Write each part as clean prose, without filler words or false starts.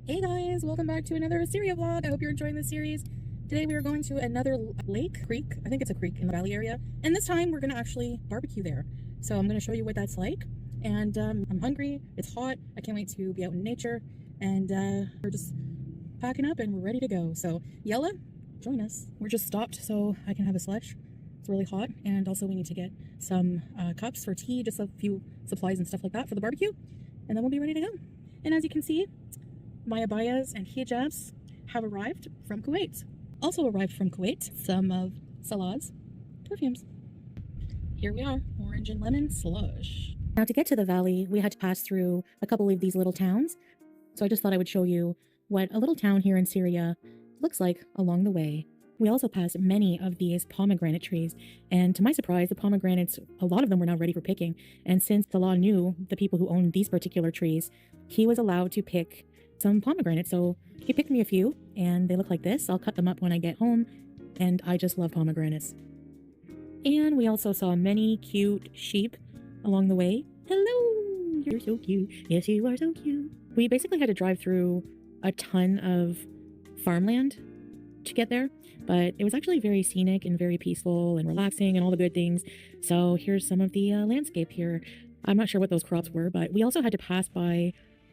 Hey guys, welcome back to another Syria vlog. I hope you're enjoying this series. Today we are going to another creek. I think it's a creek in the valley area. And this time we're going to actually barbecue there. So I'm going to show you what that's like. And I'm hungry, it's hot, I can't wait to be out in nature. And we're just packing up and we're ready to go. So Yella, join us. We're just stopped so I can have a slush. It's really hot. And also we need to get some cups for tea, just a few supplies and stuff like that for the barbecue. And then we'll be ready to go. And as you can see, my abayas and hijabs have arrived from Kuwait. Also arrived from Kuwait, some of Salah's perfumes. Here we are, orange and lemon slush. Now to get to the valley, we had to pass through a couple of these little towns. So I just thought I would show you what a little town here in Syria looks like along the way. We also passed many of these pomegranate trees, and to my surprise, the pomegranates, a lot of them were now ready for picking. And since Salah knew the people who owned these particular trees, he was allowed to pick some pomegranates. So he picked me a few, and they look like this. I'll cut them up when I get home, and I just love pomegranates. And we also saw many cute sheep along the way. Hello! You're so cute. Yes, you are so cute. We basically had to drive through a ton of farmland to get there, but it was actually very scenic and very peaceful and relaxing and all the good things. So here's some of the landscape here. I'm not sure what those crops were, but we also had to pass by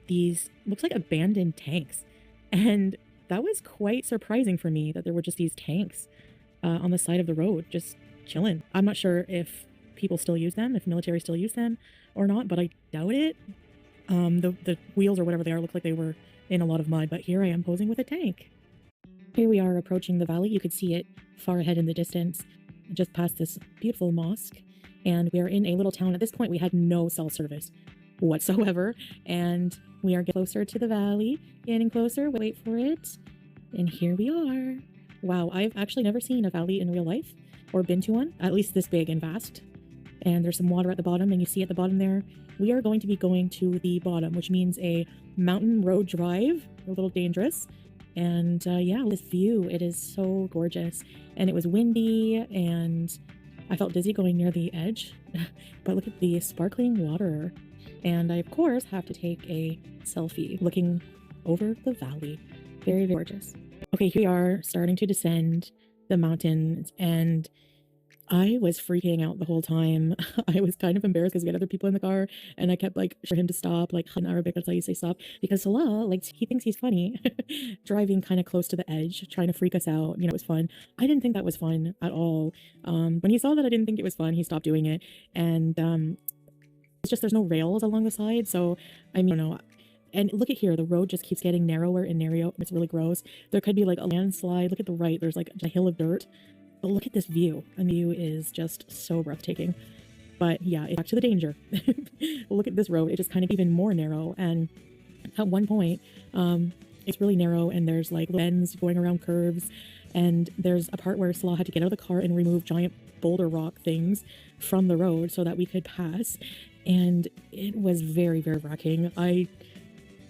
these, looks like abandoned tanks. And that was quite surprising for me that there were just these tanks on the side of the road, just chilling. I'm not sure if people still use them, if military still use them or not, but I doubt it. The wheels or whatever they are look like they were in a lot of mud, but here I am posing with a tank. Here we are approaching the valley. You could see it far ahead in the distance, just past this beautiful mosque. And we are in a little town. At this point, we had no cell service whatsoever. And we are getting closer to the valley, getting closer. Wait for it. And here we are. Wow, I've actually never seen a valley in real life or been to one, at least this big and vast. And there's some water at the bottom, and you see at the bottom there, we are going to be going to the bottom, which means a mountain road drive, a little dangerous. And yeah, this view, it is so gorgeous. And it was windy, and I felt dizzy going near the edge. But look at the sparkling water. And I, of course, have to take a selfie looking over the valley. Very, very gorgeous. Okay, here we are starting to descend the mountains, and I was freaking out the whole time. I was kind of embarrassed because we had other people in the car, and I kept like for him to stop, like in Arabic, that's how you say stop, because Salah, like, he thinks he's funny, driving kind of close to the edge, trying to freak us out. You know, it was fun. I didn't think that was fun at all. When he saw that I didn't think it was fun, he stopped doing it, and it's just there's no rails along the side, so I mean, I don't know. And look at here, the road just keeps getting narrower and narrower. It's really gross. There could be like a landslide. Look at the right, there's like a hill of dirt. But look at this view. The view is just so breathtaking. But yeah, back to the danger. Look at this road. It just kind of even more narrow. And at one point, it's really narrow, and there's like bends going around curves. And there's a part where Salah had to get out of the car and remove giant boulder rock things from the road so that we could pass. And it was very, very wrecking. I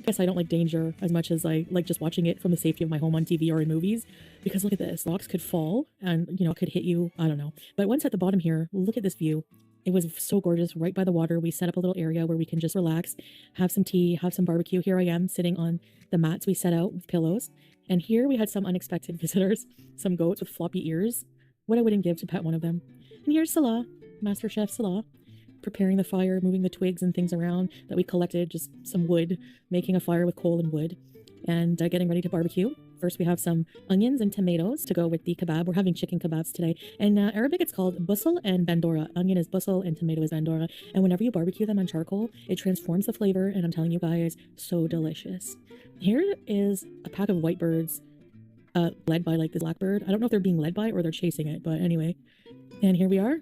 guess I don't like danger as much as I like just watching it from the safety of my home on TV or in movies, because look at this, rocks could fall and, you know, could hit you. I don't know. But once at the bottom here, look at this view. It was so gorgeous right by the water. We set up a little area where we can just relax, have some tea, have some barbecue. Here I am sitting on the mats we set out with pillows. And here we had some unexpected visitors, some goats with floppy ears. What I wouldn't give to pet one of them. And here's Salah, Master Chef Salah, preparing the fire, moving the twigs and things around that we collected, just some wood, making a fire with coal and wood, and getting ready to barbecue. First, we have some onions and tomatoes to go with the kebab. We're having chicken kebabs today. In Arabic, it's called busel and bandora. Onion is busel and tomato is bandora. And whenever you barbecue them on charcoal, it transforms the flavor, and I'm telling you guys, so delicious. Here is a pack of white birds led by like this blackbird. I don't know if they're being led by or they're chasing it, but anyway. And here we are.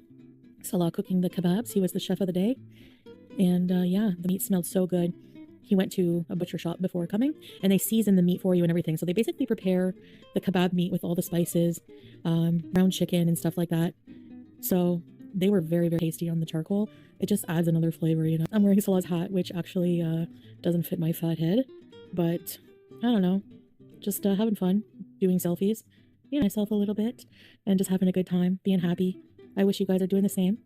Salah cooking the kebabs. He was the chef of the day. And yeah, the meat smelled so good. He went to a butcher shop before coming, and they season the meat for you and everything. So they basically prepare the kebab meat with all the spices, ground chicken and stuff like that. So they were very, very tasty on the charcoal. It just adds another flavor, you know. I'm wearing Salah's hat, which actually doesn't fit my fat head, but I don't know. Just having fun, doing selfies, you know, myself a little bit, and just having a good time, being happy. I wish you guys are doing the same.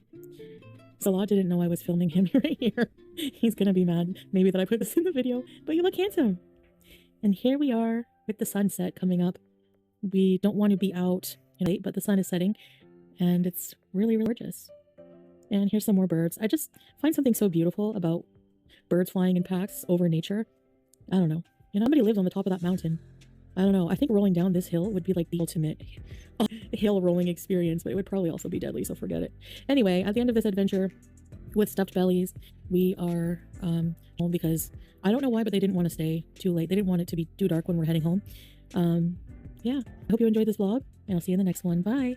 Salah didn't know I was filming him right here. He's gonna be mad maybe that I put this in the video, but you look handsome. And here we are with the sunset coming up. We don't want to be out late, but the sun is setting and it's really, really gorgeous. And here's some more birds. I just find something so beautiful about birds flying in packs over nature. I don't know. Nobody lives on the top of that mountain. I don't know. I think rolling down this hill would be like the ultimate hill rolling experience, but it would probably also be deadly, so forget it. Anyway, at the end of this adventure with stuffed bellies, we are home because I don't know why, but they didn't want to stay too late. They didn't want it to be too dark when we're heading home. Yeah, I hope you enjoyed this vlog, and I'll see you in the next one. Bye!